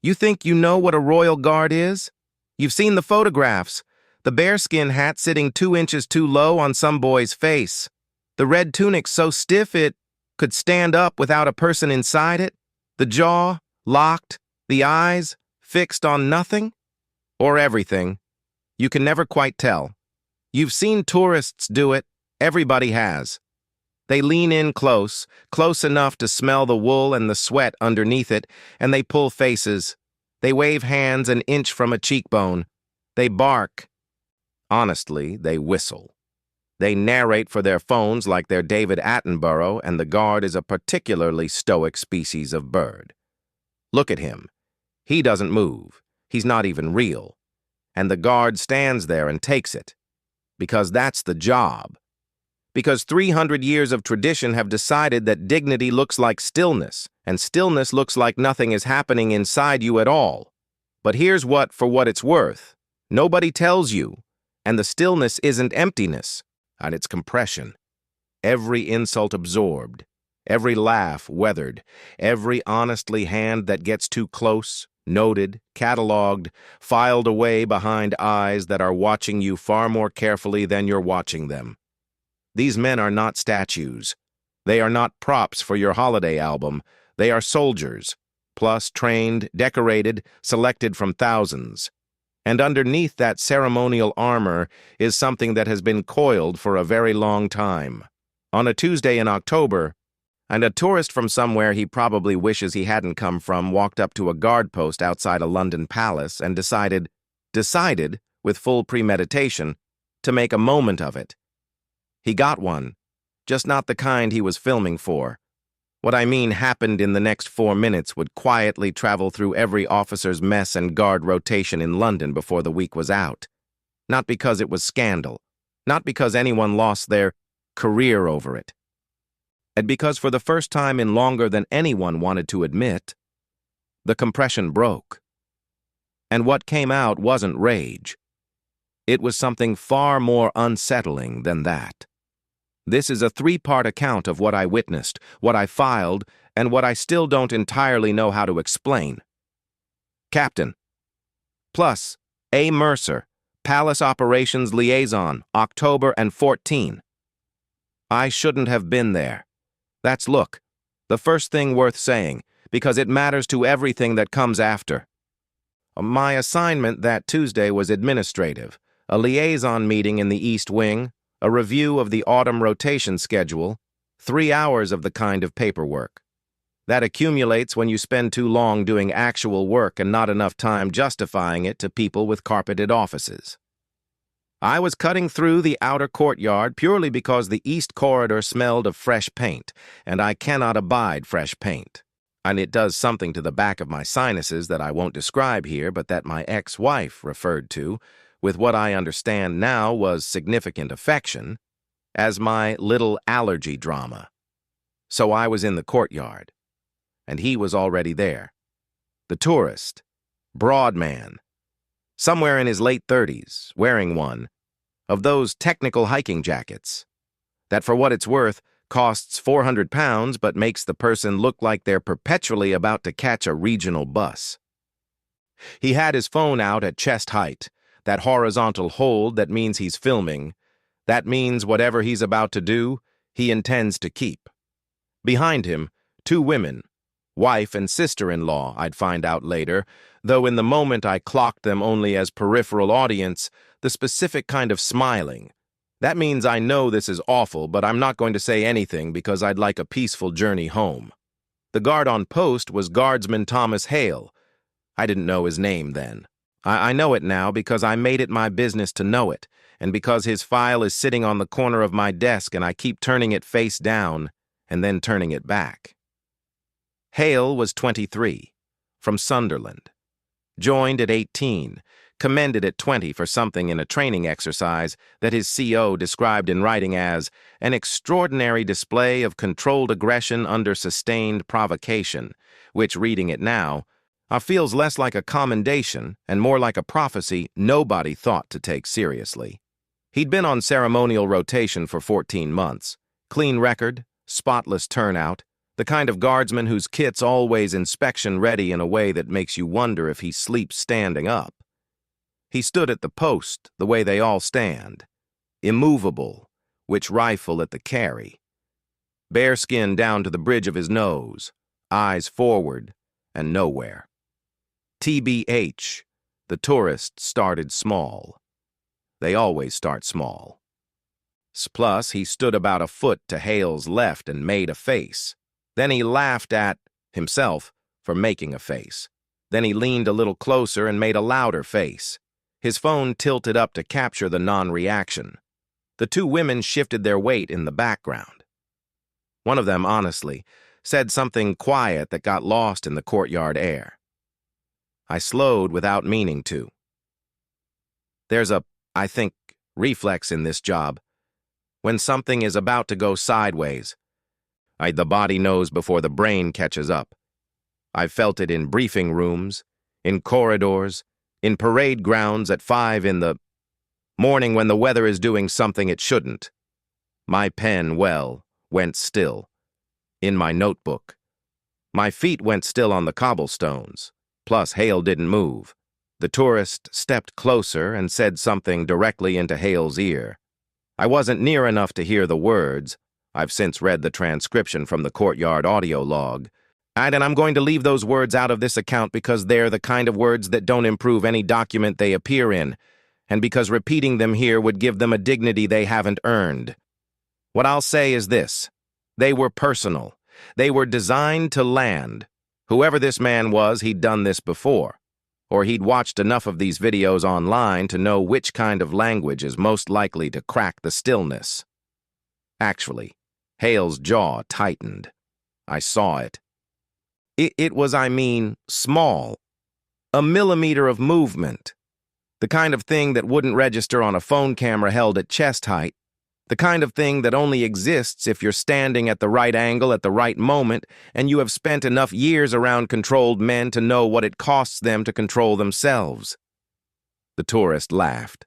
You think you know what a royal guard is? You've seen the photographs. The bearskin hat sitting 2 inches too low on some boy's face. The red tunic so stiff it could stand up without a person inside it. The jaw locked, the eyes fixed on nothing or everything. You can never quite tell. You've seen tourists do it. Everybody has. They lean in close enough to smell the wool and the sweat underneath it, and they pull faces. They wave hands an inch from a cheekbone. They bark. Honestly, they whistle. They narrate for their phones like they're David Attenborough, and the guard is a particularly stoic species of bird. Look at him. He doesn't move. He's not even real. And the guard stands there and takes it. Because that's the job. Because 300 years of tradition have decided that dignity looks like stillness, and stillness looks like nothing is happening inside you at all. But here's what, for what it's worth, nobody tells you, and the stillness isn't emptiness, and it's compression. Every insult absorbed, every laugh weathered, every honestly hand that gets too close, noted, cataloged, filed away behind eyes that are watching you far more carefully than you're watching them. These men are not statues. They are not props for your holiday album. They are soldiers, plus trained, decorated, selected from thousands. And underneath that ceremonial armor is something that has been coiled for a very long time. On a Tuesday in October, and a tourist from somewhere he probably wishes he hadn't come from walked up to a guard post outside a London palace and decided, with full premeditation, to make a moment of it. He got one, just not the kind he was filming for. What I mean happened in the next 4 minutes would quietly travel through every officer's mess and guard rotation in London before the week was out. Not because it was scandal, not because anyone lost their career over it, and because for the first time in longer than anyone wanted to admit, the compression broke. And what came out wasn't rage. It was something far more unsettling than that. This is a 3-part account of what I witnessed, what I filed, and what I still don't entirely know how to explain. Captain. Plus, A. Mercer, Palace Operations Liaison, October and 14. I shouldn't have been there. That's look, the first thing worth saying, because it matters to everything that comes after. My assignment that Tuesday was administrative, a liaison meeting in the East Wing, a review of the autumn rotation schedule, 3 hours of the kind of paperwork. That accumulates when you spend too long doing actual work and not enough time justifying it to people with carpeted offices. I was cutting through the outer courtyard purely because the east corridor smelled of fresh paint, and I cannot abide fresh paint. And it does something to the back of my sinuses that I won't describe here, but that my ex-wife referred to, with what I understand now was significant affection, as my little allergy drama. So I was in the courtyard, and he was already there. The tourist, broad man, somewhere in his late 30s, wearing one of those technical hiking jackets that, for what it's worth, costs £400 but makes the person look like they're perpetually about to catch a regional bus. He had his phone out at chest height, that horizontal hold that means he's filming. That means whatever he's about to do, he intends to keep. Behind him, 2 women, wife and sister-in-law, I'd find out later, though in the moment I clocked them only as peripheral audience, the specific kind of smiling. That means I know this is awful, but I'm not going to say anything because I'd like a peaceful journey home. The guard on post was Guardsman Thomas Hale. I didn't know his name then. I know it now because I made it my business to know it, and because his file is sitting on the corner of my desk and I keep turning it face down and then turning it back. Hale was 23, from Sunderland. Joined at 18, commended at 20 for something in a training exercise that his CO described in writing as an extraordinary display of controlled aggression under sustained provocation, which, reading it now, feels less like a commendation and more like a prophecy nobody thought to take seriously. He'd been on ceremonial rotation for 14 months. Clean record, spotless turnout, The kind of guardsman whose kit's always inspection ready in a way that makes you wonder if he sleeps standing up. He stood at the post, the way they all stand, immovable, which rifle at the carry. Bearskin down to the bridge of his nose, eyes forward and nowhere. TBH, the tourist started small. They always start small. Plus, he stood about a foot to Hale's left and made a face. Then he laughed at himself for making a face. Then he leaned a little closer and made a louder face. His phone tilted up to capture the non-reaction. The two women shifted their weight in the background. One of them, honestly, said something quiet that got lost in the courtyard air. I slowed without meaning to. There's a, I think, reflex in this job. When something is about to go sideways, the body knows before the brain catches up. I've felt it in briefing rooms, in corridors, in parade grounds at 5 in the morning when the weather is doing something it shouldn't. My pen, went still. In my notebook. My feet went still on the cobblestones. Plus, Hale didn't move. The tourist stepped closer and said something directly into Hale's ear. I wasn't near enough to hear the words. I've since read the transcription from the courtyard audio log. And I'm going to leave those words out of this account because they're the kind of words that don't improve any document they appear in, and because repeating them here would give them a dignity they haven't earned. What I'll say is this. They were personal. They were designed to land. Whoever this man was, he'd done this before. Or he'd watched enough of these videos online to know which kind of language is most likely to crack the stillness. Actually, Hale's jaw tightened. I saw it. It was, small. A millimeter of movement. The kind of thing that wouldn't register on a phone camera held at chest height. The kind of thing that only exists if you're standing at the right angle at the right moment and you have spent enough years around controlled men to know what it costs them to control themselves. The tourist laughed,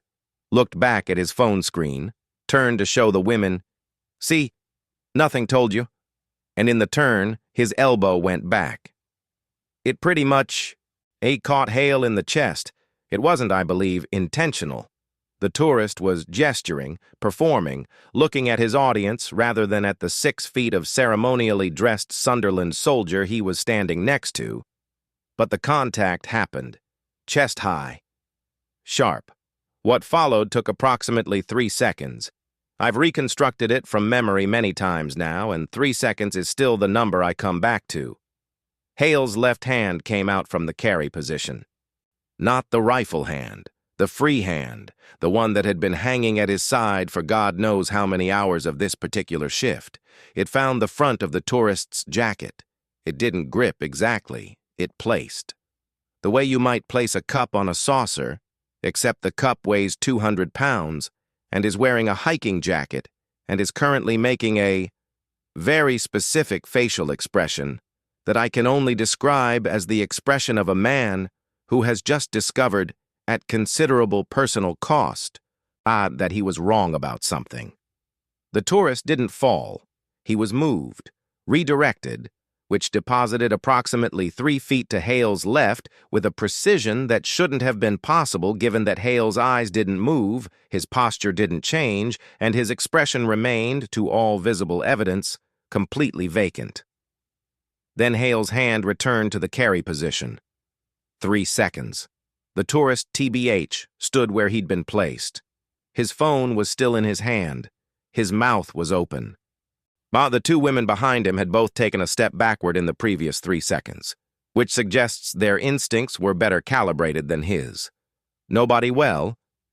looked back at his phone screen, turned to show the women, "See, nothing told you." And in the turn, his elbow went back. It pretty much caught Hale in the chest. It wasn't, I believe, intentional. The tourist was gesturing, performing, looking at his audience rather than at the 6 feet of ceremonially dressed Sunderland soldier he was standing next to. But the contact happened, chest high, sharp. What followed took approximately 3 seconds. I've reconstructed it from memory many times now, and 3 seconds is still the number I come back to. Hale's left hand came out from the carry position. Not the rifle hand. The free hand, the one that had been hanging at his side for God knows how many hours of this particular shift. It found the front of the tourist's jacket. It didn't grip exactly. It placed. The way you might place a cup on a saucer, except the cup weighs 200 pounds and is wearing a hiking jacket and is currently making a very specific facial expression that I can only describe as the expression of a man who has just discovered at considerable personal cost, that he was wrong about something. The tourist didn't fall. He was moved, redirected, which deposited approximately 3 feet to Hale's left with a precision that shouldn't have been possible given that Hale's eyes didn't move, his posture didn't change, and his expression remained, to all visible evidence, completely vacant. Then Hale's hand returned to the carry position. 3 seconds. The tourist, TBH, stood where he'd been placed. His phone was still in his hand. His mouth was open. The 2 women behind him had both taken a step backward in the previous 3 seconds, which suggests their instincts were better calibrated than his. Nobody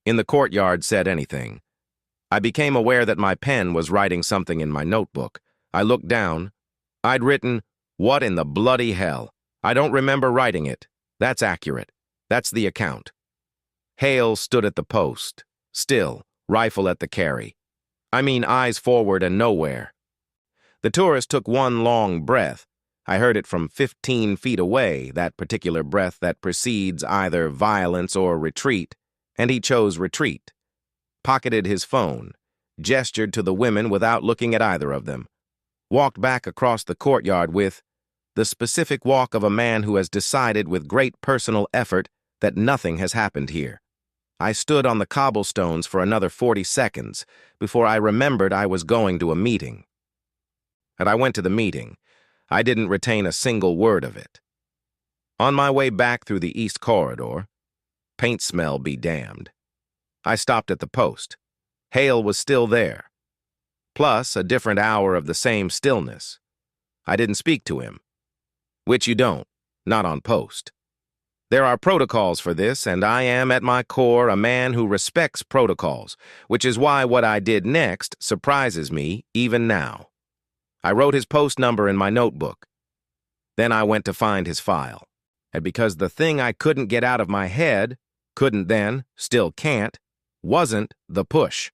in the courtyard said anything. I became aware that my pen was writing something in my notebook. I looked down. I'd written, "What in the bloody hell? I don't remember writing it." That's accurate. That's the account. Hale stood at the post, still, rifle at the carry. Eyes forward and nowhere. The tourist took one long breath. I heard it from 15 feet away, that particular breath that precedes either violence or retreat, and he chose retreat. Pocketed his phone, gestured to the women without looking at either of them. walked back across the courtyard with the specific walk of a man who has decided with great personal effort that nothing has happened here. I stood on the cobblestones for another 40 seconds before I remembered I was going to a meeting. And I went to the meeting. I didn't retain a single word of it. On my way back through the east corridor, paint smell be damned, I stopped at the post. Hale was still there. Plus a different hour of the same stillness. I didn't speak to him. Which you don't, not on post. There are protocols for this, and I am at my core a man who respects protocols, which is why what I did next surprises me even now. I wrote his post number in my notebook. Then I went to find his file. And because the thing I couldn't get out of my head, couldn't then, still can't, wasn't the push.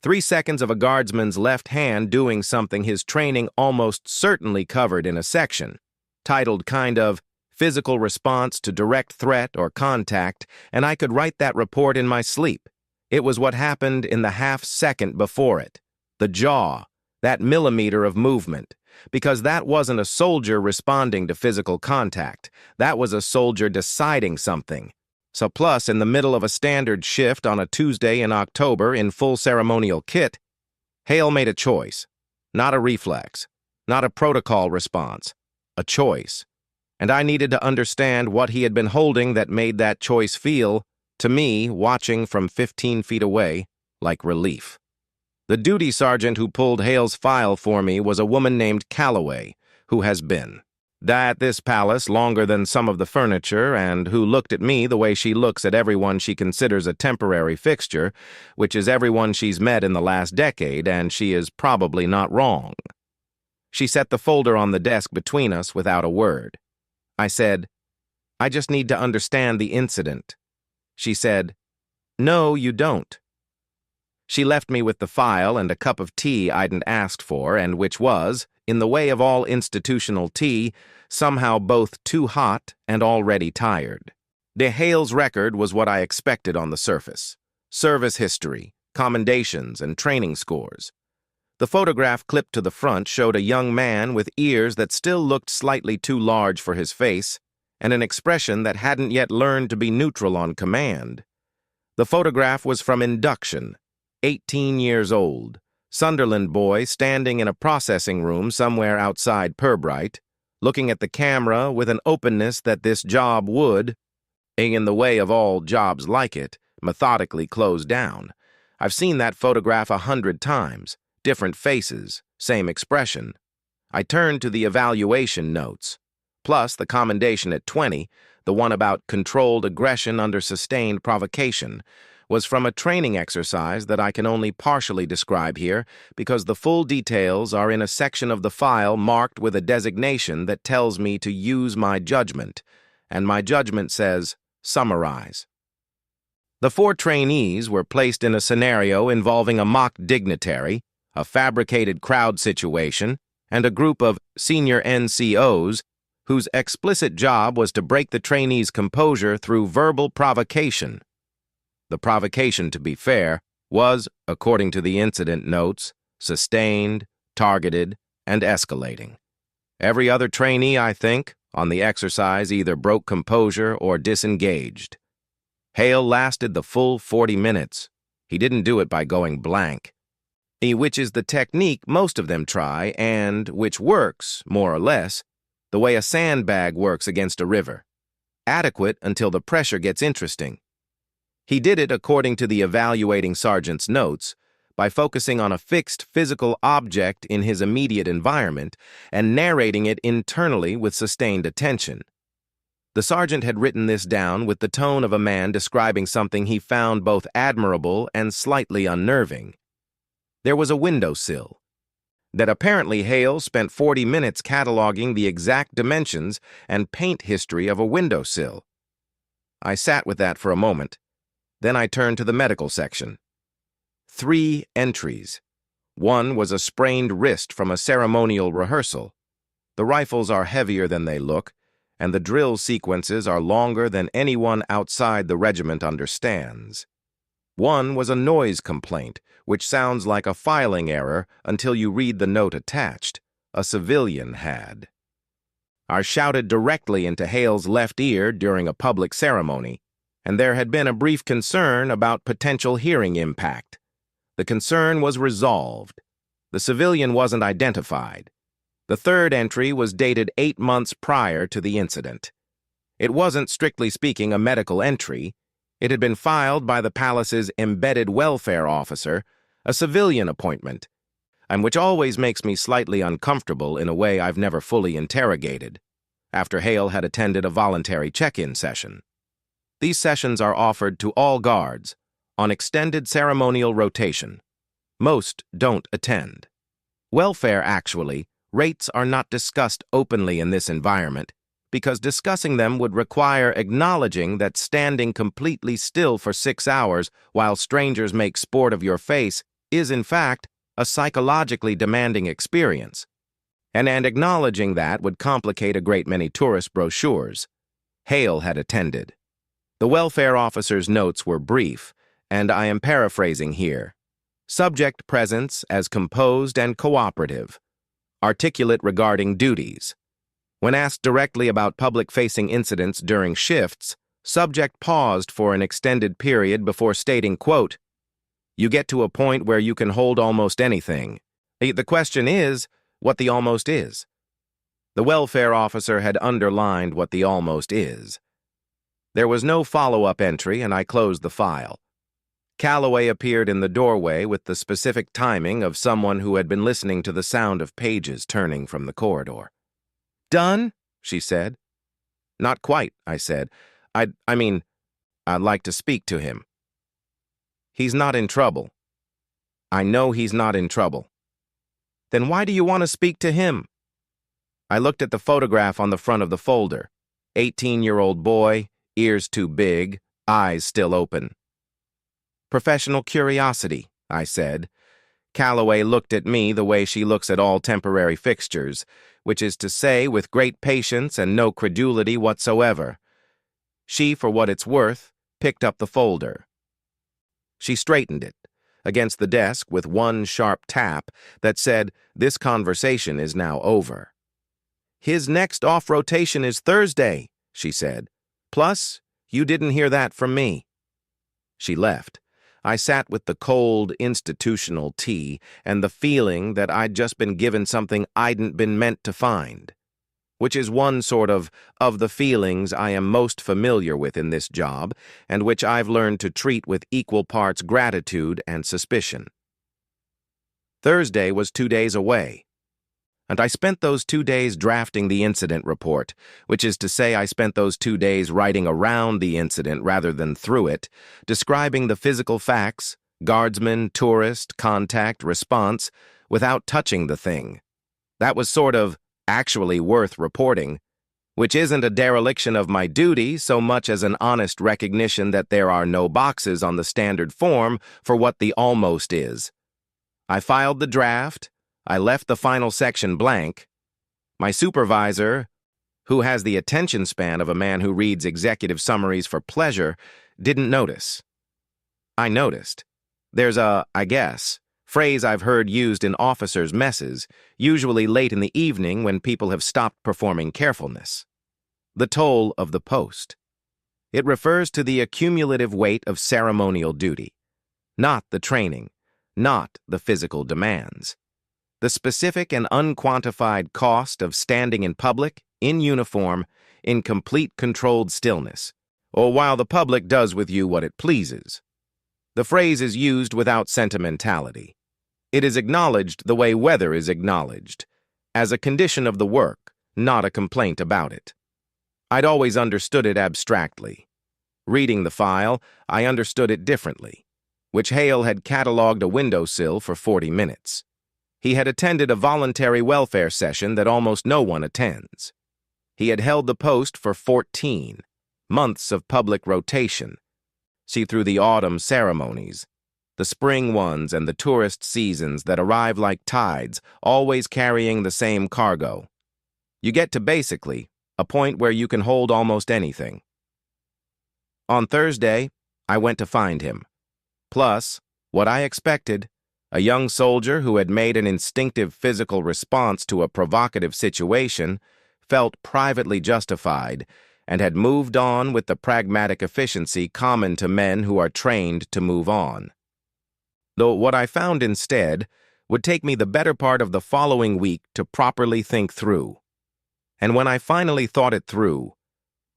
3 seconds of a guardsman's left hand doing something his training almost certainly covered in a section, titled kind of Physical Response to Direct Threat or Contact, and I could write that report in my sleep. It was what happened in the half-second before it. The jaw, that millimeter of movement. Because that wasn't a soldier responding to physical contact. That was a soldier deciding something. So plus, in the middle of a standard shift on a Tuesday in October in full ceremonial kit, Hale made a choice. Not a reflex. Not a protocol response. A choice. And I needed to understand what he had been holding that made that choice feel, to me, watching from 15 feet away, like relief. The duty sergeant who pulled Hale's file for me was a woman named Calloway, who has been at this palace longer than some of the furniture, and who looked at me the way she looks at everyone she considers a temporary fixture, which is everyone she's met in the last decade, and she is probably not wrong. She set the folder on the desk between us without a word. I said, "I just need to understand the incident." She said, "No, you don't." She left me with the file and a cup of tea I'dn't asked for, and which was, in the way of all institutional tea, somehow both too hot and already tired. De Hale's record was what I expected on the surface. Service history, commendations, and training scores. The photograph clipped to the front showed a young man with ears that still looked slightly too large for his face, and an expression that hadn't yet learned to be neutral on command. The photograph was from induction, 18 years old, Sunderland boy standing in a processing room somewhere outside Pirbright, looking at the camera with an openness that this job would, in the way of all jobs like it, methodically close down. I've seen that photograph 100 times. Different faces, same expression. I turned to the evaluation notes, plus the commendation at 20, the one about controlled aggression under sustained provocation, was from a training exercise that I can only partially describe here because the full details are in a section of the file marked with a designation that tells me to use my judgment, and my judgment says, summarize. The 4 trainees were placed in a scenario involving a mock dignitary, a fabricated crowd situation, and a group of senior NCOs whose explicit job was to break the trainees' composure through verbal provocation. The provocation, to be fair, was, according to the incident notes, sustained, targeted, and escalating. Every other trainee, I think, on the exercise either broke composure or disengaged. Hale lasted the full 40 minutes. He didn't do it by going blank. Which is the technique most of them try and which works, more or less, the way a sandbag works against a river. Adequate until the pressure gets interesting. He did it, according to the evaluating sergeant's notes, by focusing on a fixed physical object in his immediate environment and narrating it internally with sustained attention. The sergeant had written this down with the tone of a man describing something he found both admirable and slightly unnerving. There was a windowsill that apparently Hale spent 40 minutes cataloging the exact dimensions and paint history of a windowsill. I sat with that for a moment. Then I turned to the medical section. 3 entries. One was a sprained wrist from a ceremonial rehearsal. The rifles are heavier than they look, and the drill sequences are longer than anyone outside the regiment understands. One was a noise complaint, which sounds like a filing error until you read the note attached. a civilian had. I shouted directly into Hale's left ear during a public ceremony, and there had been a brief concern about potential hearing impact. The concern was resolved. The civilian wasn't identified. The third entry was dated 8 months prior to the incident. It wasn't, strictly speaking, a medical entry. It had been filed by the palace's embedded welfare officer, a civilian appointment, and which always makes me slightly uncomfortable in a way I've never fully interrogated, after Hale had attended a voluntary check-in session. These sessions are offered to all guards, on extended ceremonial rotation. Most don't attend. Welfare, actually, rates are not discussed openly in this environment, because discussing them would require acknowledging that standing completely still for 6 hours while strangers make sport of your face is, in fact, a psychologically demanding experience. And acknowledging that would complicate a great many tourist brochures. Hale had attended. The welfare officer's notes were brief, and I am paraphrasing here. Subject presence as composed and cooperative. Articulate regarding duties. When asked directly about public-facing incidents during shifts, subject paused for an extended period before stating, quote, "You get to a point where you can hold almost anything. The question is what the almost is." The welfare officer had underlined what the almost is. There was no follow-up entry, and I closed the file. Calloway appeared in the doorway with the specific timing of someone who had been listening to the sound of pages turning from the corridor. "Done?" she said. "Not quite," I said. I'd like to speak to him." "He's not in trouble." "I know he's not in trouble." "Then why do you want to speak to him?" I looked at the photograph on the front of the folder. 18-year-old boy, ears too big, eyes still open. "Professional curiosity," I said. Calloway looked at me the way she looks at all temporary fixtures, which is to say, with great patience and no credulity whatsoever. She, for what it's worth, picked up the folder. She straightened it against the desk with one sharp tap that said, "This conversation is now over." "His next off-rotation is Thursday," she said. "Plus, you didn't hear that from me." She left. I sat with the cold, institutional tea and the feeling that I'd just been given something I'dn't been meant to find, which is one sort of the feelings I am most familiar with in this job and which I've learned to treat with equal parts gratitude and suspicion. Thursday was 2 days away, and I spent those 2 days drafting the incident report, which is to say I spent those 2 days writing around the incident rather than through it, describing the physical facts, guardsman, tourist, contact, response, without touching the thing. That was sort of actually worth reporting, which isn't a dereliction of my duty so much as an honest recognition that there are no boxes on the standard form for what the almost is. I filed the draft. I left the final section blank. My supervisor, who has the attention span of a man who reads executive summaries for pleasure, didn't notice. I noticed. There's a, I guess, phrase I've heard used in officers' messes, usually late in the evening when people have stopped performing carefulness. The toll of the post. It refers to the accumulative weight of ceremonial duty, not the training, not the physical demands. The specific and unquantified cost of standing in public, in uniform, in complete controlled stillness, or while the public does with you what it pleases. The phrase is used without sentimentality. It is acknowledged the way weather is acknowledged, as a condition of the work, not a complaint about it. I'd always understood it abstractly. Reading the file, I understood it differently, which Hale had catalogued a windowsill for 40 minutes. He had attended a voluntary welfare session that almost no one attends. He had held the post for 14 months of public rotation. See through the autumn ceremonies, the spring ones and the tourist seasons that arrive like tides, always carrying the same cargo. You get to basically a point where you can hold almost anything. On Thursday, I went to find him. Plus, what I expected, A young soldier who had made an instinctive physical response to a provocative situation felt privately justified and had moved on with the pragmatic efficiency common to men who are trained to move on. Though what I found instead would take me the better part of the following week to properly think through. And when I finally thought it through,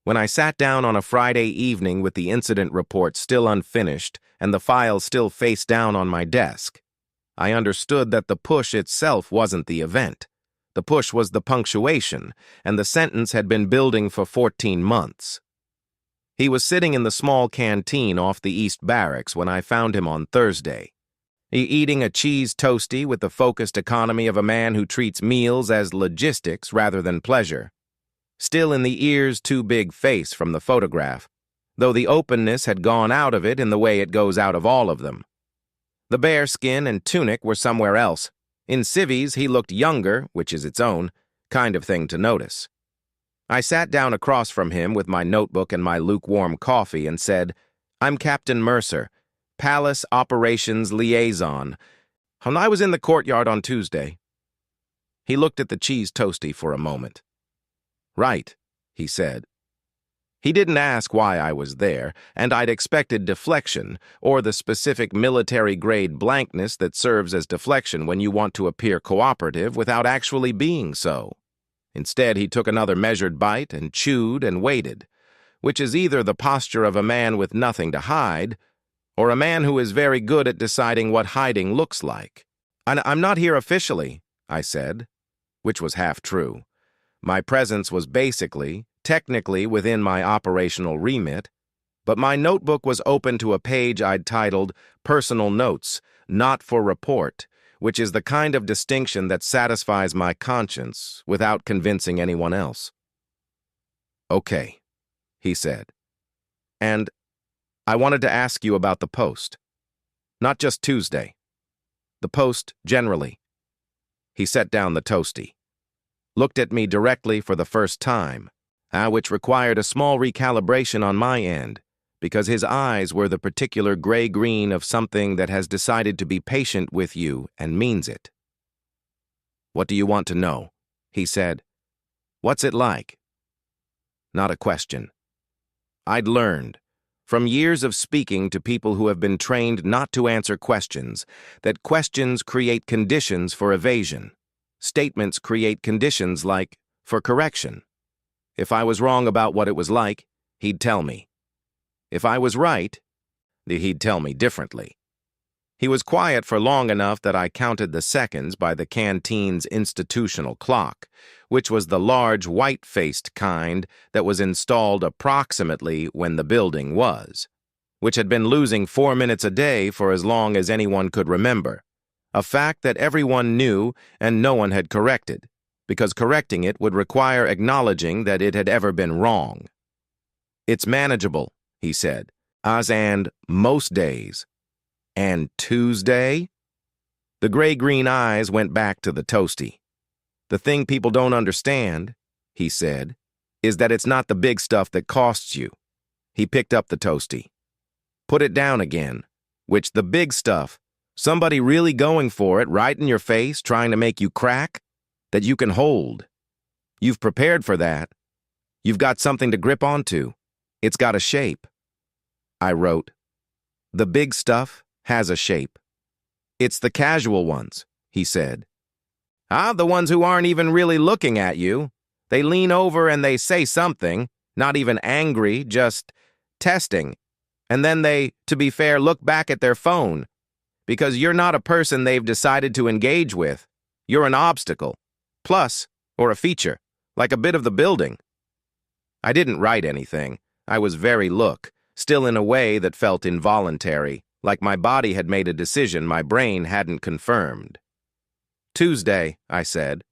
when I sat down on a Friday evening with the incident report still unfinished and the file still face down on my desk, I understood that the push itself wasn't the event. The push was the punctuation, and the sentence had been building for 14 months. He was sitting in the small canteen off the East Barracks when I found him on Thursday. Eating a cheese toastie with the focused economy of a man who treats meals as logistics rather than pleasure. Still in the ears too big face from the photograph, though the openness had gone out of it in the way it goes out of all of them. The bear skin and tunic were somewhere else. In civvies, he looked younger, which is its own kind of thing to notice. I sat down across from him with my notebook and my lukewarm coffee and said, "I'm Captain Mercer, Palace Operations Liaison, and I was in the courtyard on Tuesday." He looked at the cheese toastie for a moment. "Right," he said. He didn't ask why I was there, and I'd expected deflection, or the specific military-grade blankness that serves as deflection when you want to appear cooperative without actually being so. Instead, he took another measured bite and chewed and waited, which is either the posture of a man with nothing to hide, or a man who is very good at deciding what hiding looks like. "I'm not here officially," I said, which was half true. My presence was technically within my operational remit, but my notebook was open to a page I'd titled Personal Notes, Not for Report, which is the kind of distinction that satisfies my conscience without convincing anyone else. "Okay," he said. "And I wanted to ask you about the Post. Not just Tuesday. The Post generally." He set down the toastie, looked at me directly for the first time, which required a small recalibration on my end, because his eyes were the particular gray-green of something that has decided to be patient with you and means it. "What do you want to know?" he said. "What's it like?" Not a question. I'd learned, from years of speaking to people who have been trained not to answer questions, that questions create conditions for evasion. Statements create conditions for correction. If I was wrong about what it was like, he'd tell me. If I was right, he'd tell me differently. He was quiet for long enough that I counted the seconds by the canteen's institutional clock, which was the large white-faced kind that was installed approximately when the building was, which had been losing 4 minutes a day for as long as anyone could remember, a fact that everyone knew and no one had corrected, because correcting it would require acknowledging that it had ever been wrong. "It's manageable," he said, and most days. "And Tuesday?" The gray-green eyes went back to the toastie. "The thing people don't understand," he said, "is that it's not the big stuff that costs you." He picked up the toastie. "Put it down again. Which the big stuff, somebody really going for it right in your face, trying to make you crack, that you can hold. You've prepared for that. You've got something to grip onto. It's got a shape." I wrote, "The big stuff has a shape. It's the casual ones," he said. The ones who aren't even really looking at you. They lean over and they say something, not even angry, just testing. And then they, to be fair, look back at their phone. Because you're not a person they've decided to engage with. You're an obstacle. Plus, or a feature, like a bit of the building." I didn't write anything. I was very still in a way that felt involuntary, like my body had made a decision my brain hadn't confirmed. "Tuesday," I said.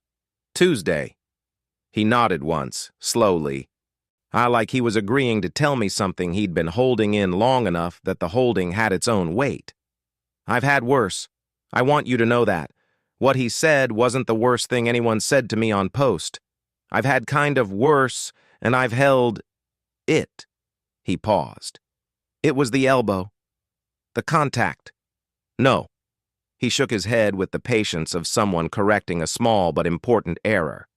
"Tuesday." He nodded once, slowly. Like he was agreeing to tell me something he'd been holding in long enough that the holding had its own weight. "I've had worse. I want you to know that. What he said wasn't the worst thing anyone said to me on post. I've had kind of worse, and I've held it." He paused. "It was the elbow. The contact. No. He shook his head with the patience of someone correcting a small but important error.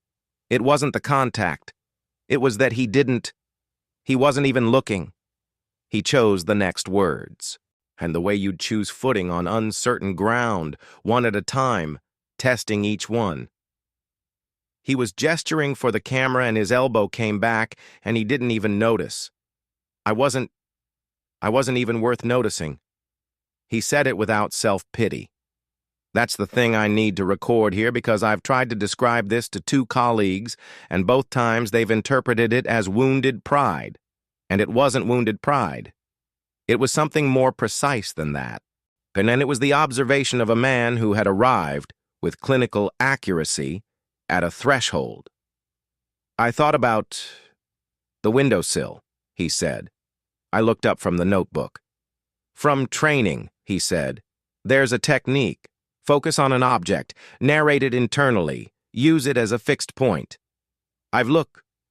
It wasn't the contact. It was that he wasn't even looking. He chose the next words. And the way you'd choose footing on uncertain ground, one at a time, testing each one. He was gesturing for the camera and his elbow came back and he didn't even notice. I wasn't even worth noticing. He said it without self-pity. That's the thing I need to record here because I've tried to describe this to 2 colleagues and both times they've interpreted it as wounded pride. And it wasn't wounded pride. It was something more precise than that. And then it was the observation of a man who had arrived, with clinical accuracy, at a threshold. I thought about the windowsill, he said. I looked up from the notebook. From training, he said. There's a technique. Focus on an object, narrate it internally, use it as a fixed point. I've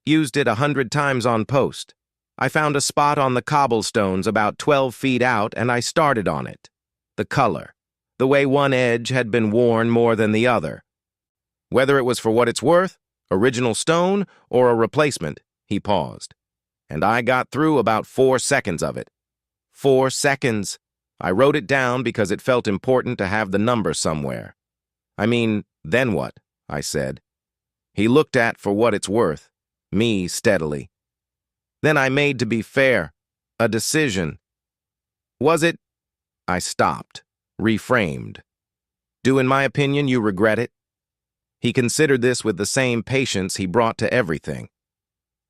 used it 100 times on post. I found a spot on the cobblestones about 12 feet out and I started on it. The color, the way one edge had been worn more than the other. Whether it was for what it's worth, original stone, or a replacement, he paused. And I got through about 4 seconds of it. 4 seconds. I wrote it down because it felt important to have the number somewhere. I mean, then what? I said. He looked at for what it's worth, me steadily. Then I made, to be fair, a decision. Was it? I stopped, reframed. Do, in my opinion, you regret it? He considered this with the same patience he brought to everything.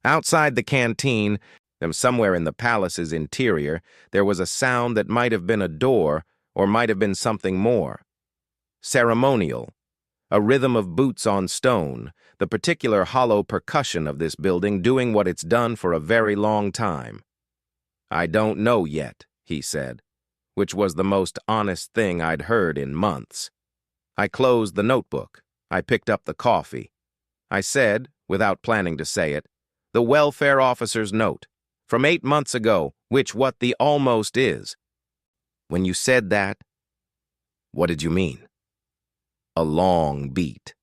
Outside the canteen, somewhere in the palace's interior, there was a sound that might have been a door or might have been something more. Ceremonial. A rhythm of boots on stone, the particular hollow percussion of this building doing what it's done for a very long time. I don't know yet, he said, which was the most honest thing I'd heard in months. I closed the notebook. I picked up the coffee. I said, without planning to say it, the welfare officer's note, from 8 months ago, which what the almost is. When you said that, what did you mean? A long beat.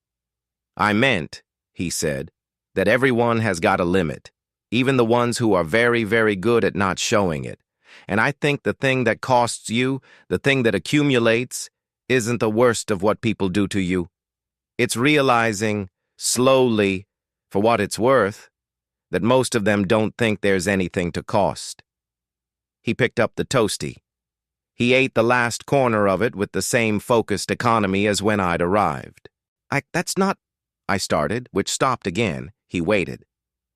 I meant, he said, that everyone has got a limit, even the ones who are very, very good at not showing it. And I think the thing that costs you, the thing that accumulates, isn't the worst of what people do to you. It's realizing, slowly, for what it's worth, that most of them don't think there's anything to cost. He picked up the toastie. He ate the last corner of it with the same focused economy as when I'd arrived. That's not, I started, which stopped again. He waited.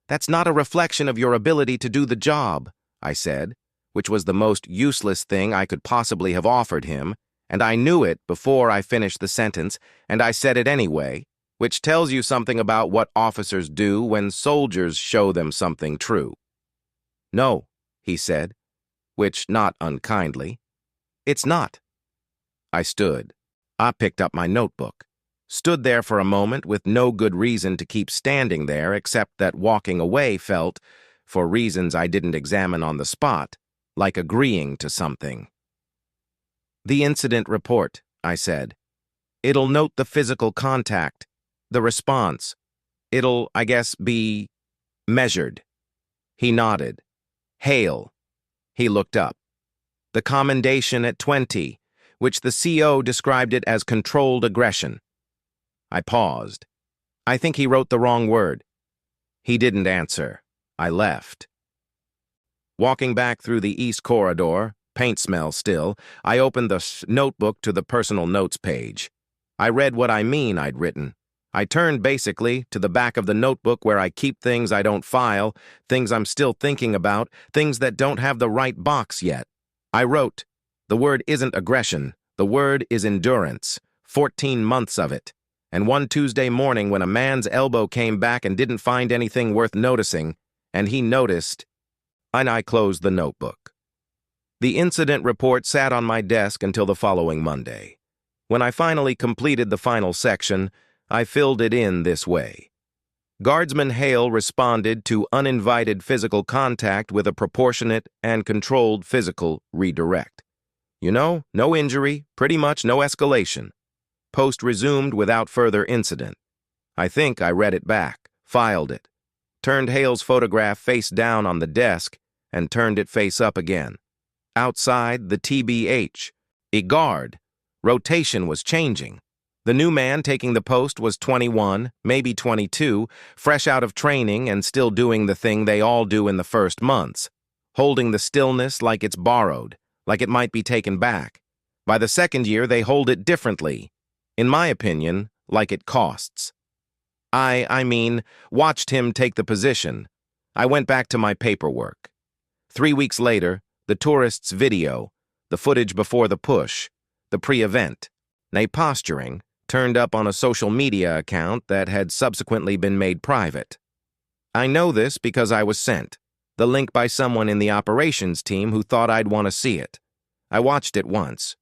That's not a reflection of your ability to do the job, I said, which was the most useless thing I could possibly have offered him, and I knew it before I finished the sentence, and I said it anyway, which tells you something about what officers do when soldiers show them something true. No, he said, which not unkindly. It's not. I stood. I picked up my notebook. Stood there for a moment with no good reason to keep standing there except that walking away felt, for reasons I didn't examine on the spot, like agreeing to something. The incident report, I said. It'll note the physical contact, the response. It'll, I guess, be measured. He nodded. Hail. He looked up. The commendation at 20, which the CO described it as controlled aggression. I paused. I think he wrote the wrong word. He didn't answer. I left. Walking back through the east corridor, paint smell still, I opened the notebook to the personal notes page. I read what I mean I'd written. I turned basically to the back of the notebook where I keep things I don't file, things I'm still thinking about, things that don't have the right box yet. I wrote, the word isn't aggression, the word is endurance, 14 months of it. And one Tuesday morning when a man's elbow came back and didn't find anything worth noticing, and he noticed, and I closed the notebook. The incident report sat on my desk until the following Monday. When I finally completed the final section, I filled it in this way. Guardsman Hale responded to uninvited physical contact with a proportionate and controlled physical redirect. No injury, pretty much no escalation. Post resumed without further incident. I think I read it back, filed it, turned Hale's photograph face down on the desk, and turned it face up again. Outside, the TBH. A guard. Rotation was changing. The new man taking the post was 21, maybe 22, fresh out of training and still doing the thing they all do in the first months, holding the stillness like it's borrowed, like it might be taken back. By the second year, they hold it differently. In my opinion, like it costs. I mean, watched him take the position. I went back to my paperwork. 3 weeks later, the tourist's video, the footage before the push, the pre-event, nay posturing, turned up on a social media account that had subsequently been made private. I know this because I was sent the link by someone in the operations team who thought I'd want to see it. I watched it once.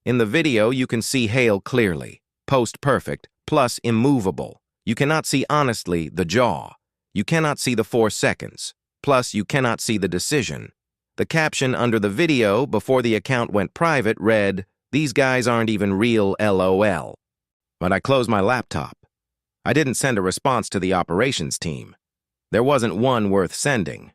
In the video, you can see Hale clearly, post-perfect, plus immovable. You cannot see honestly the jaw. You cannot see the 4 seconds. Plus, you cannot see the decision. The caption under the video before the account went private read, "These guys aren't even real LOL." But I closed my laptop. I didn't send a response to the operations team. There wasn't one worth sending.